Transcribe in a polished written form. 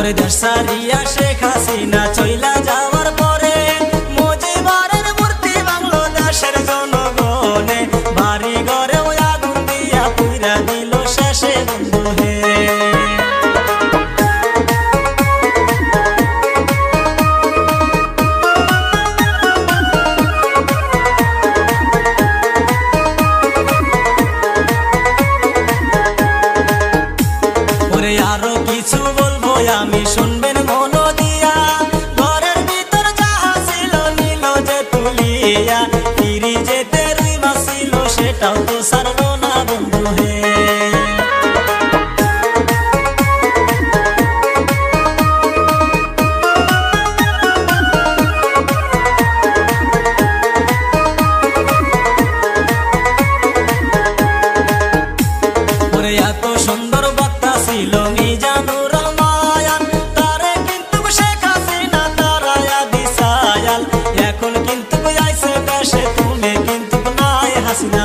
ওরে দেশ সারিয়া শেখ হাসিনা চইলা যাওয়ার পরে মুজিবের মূর্তি বাংলাদেশের জনগণে বাড়ি ঘরে আগুন দিয়া পুইরা দিল শেষে বন্ধু হে। আরো কিছু বলবো আমি শুনবেন মন দিয়া, ঘরের ভিতর যাহা ছিল নিল যে তুলিয়া, ফিরি যেতে রুই মাছ ছিল সেটাও তো ছাড়লো না বন্ধু হে। এত সুন্দর বার্তা ছিল মিজানুর রহমান, তারে কিন্তু শেখ হাসিনা তারায়া দিছায়াল, এখন কিন্তু আইছে দেশে তুমি কিন্তু নাই হাসিনা।